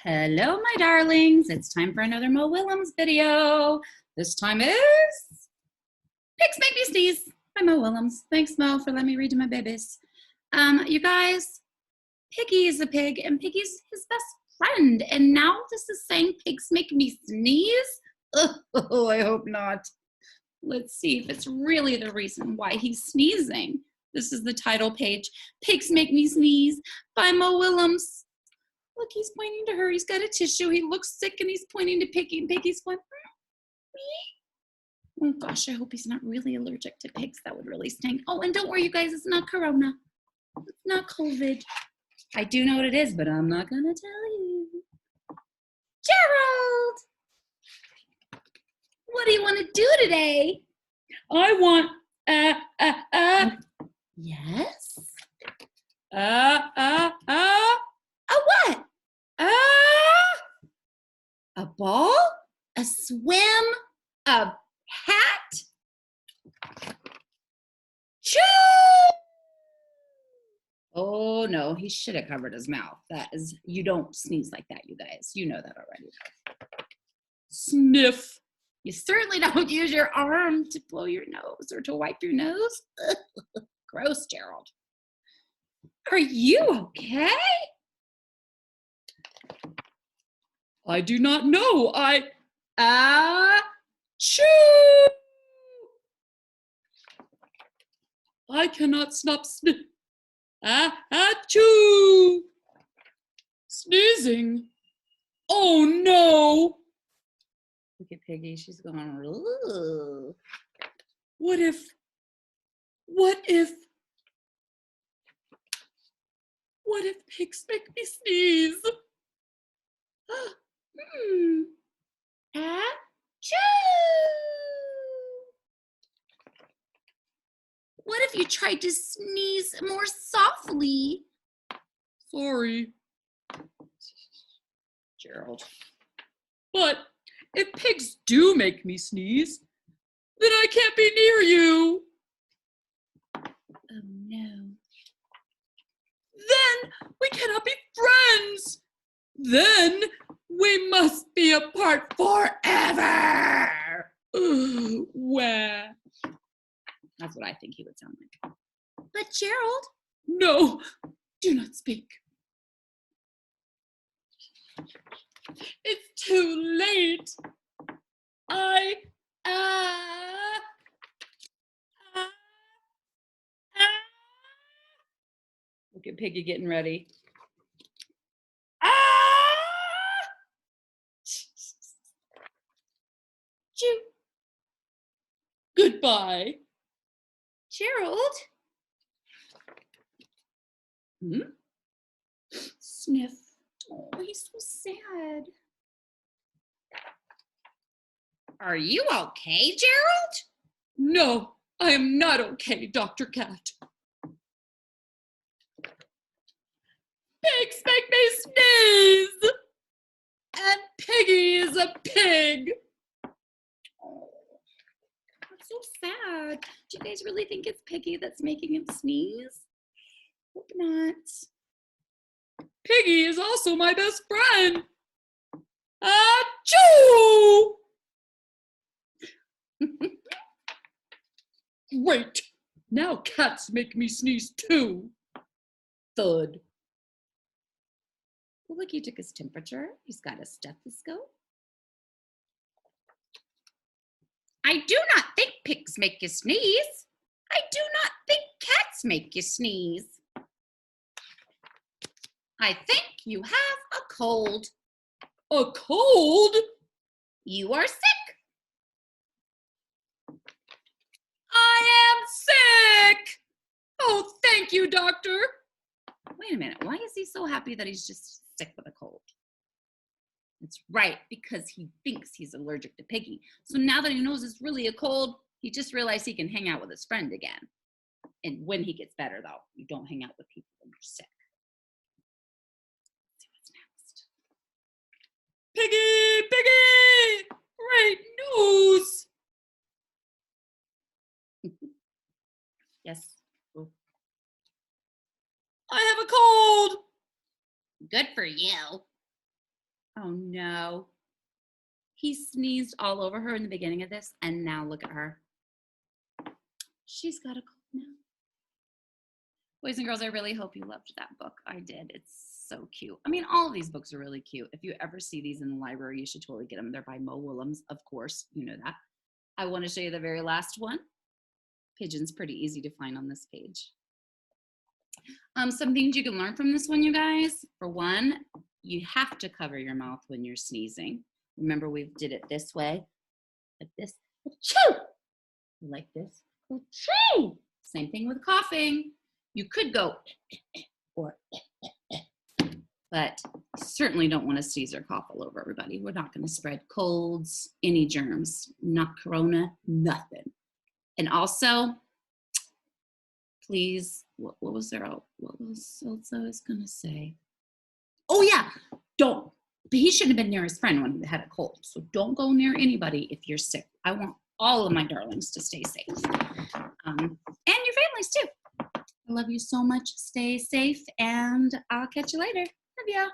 Hello, my darlings. It's time for another Mo Willems video. This time is Pigs Make Me Sneeze by Mo Willems. Thanks, Mo, for letting me read to my babies. You guys, Piggy is a pig, and Piggy's his best friend. And now this is saying pigs make me sneeze? Oh, I hope not. Let's see if it's really the reason why he's sneezing. This is the title page. Pigs Make Me Sneeze by Mo Willems. Look, he's pointing to her. He's got a tissue. He looks sick and he's pointing to Piggy. And Piggy's going, me? Oh gosh, I hope he's not really allergic to pigs. That would really stink. Oh, and don't worry, you guys, it's not corona. It's not COVID. I do know what it is, but I'm not going to tell you. Gerald! What do you want to do today? I want, yes? A what? A ball? A swim? A hat? Choo! Oh no, he should have covered his mouth. That is, you don't sneeze like that, you guys. You know that already. Sniff. You certainly don't use your arm to blow your nose or to wipe your nose. Gross, Gerald. Are you okay? I do not know. Choo! I cannot stop achoo! Sneezing. Oh no! Look at Piggy. She's going, ooh. What if pigs make me sneeze? Achoo! What if you tried to sneeze more softly? Sorry, Gerald. But if pigs do make me sneeze, then I can't be near you. Oh no. Then we cannot be friends. Then we must be apart forever. Where? That's what I think he would sound like. But Gerald. No, do not speak. It's too late. Look at Piggy getting ready. Choo. Goodbye. Gerald? Sniff. Oh, he's so sad. Are you okay, Gerald? No, I am not okay, Dr. Cat. Pigs make me sneeze! And Piggy is a pig! Oh, that's so sad. Do you guys really think it's Piggy that's making him sneeze? Hope not. Piggy is also my best friend. Achoo! Great. Now cats make me sneeze too. Thud. Well, look, he took his temperature. He's got a stethoscope. I do not think pigs make you sneeze. I do not think cats make you sneeze. I think you have a cold. A cold? You are sick. I am sick. Oh, thank you, doctor. Wait a minute. Why is he so happy that he's just sick with a cold? That's right, because he thinks he's allergic to Piggy. So now that he knows it's really a cold, he just realized he can hang out with his friend again. And when he gets better, though, you don't hang out with people when you're sick. Let's see what's next. Piggy! Piggy! Great news! Yes. Oh. I have a cold. Good for you. Oh no. He sneezed all over her in the beginning of this, and now look at her. She's got a cold now. Boys and girls, I really hope you loved that book. I did. It's so cute. I mean, all of these books are really cute. If you ever see these in the library, you should totally get them. They're by Mo Willems, of course. You know that. I want to show you the very last one. Pigeon's pretty easy to find on this page. Some things you can learn from this one, you guys. For one, you have to cover your mouth when you're sneezing. Remember, we did it this way, like this. Achoo! Like this. Achoo! Same thing with coughing. You could go or, but certainly don't want to sneeze or cough all over everybody. We're not going to spread colds, any germs, not corona, nothing. And also, please, what was else I was going to say? Oh yeah, don't. But he shouldn't have been near his friend when he had a cold. So don't go near anybody if you're sick. I want all of my darlings to stay safe. And your families too. I love you so much. Stay safe, and I'll catch you later. Love ya.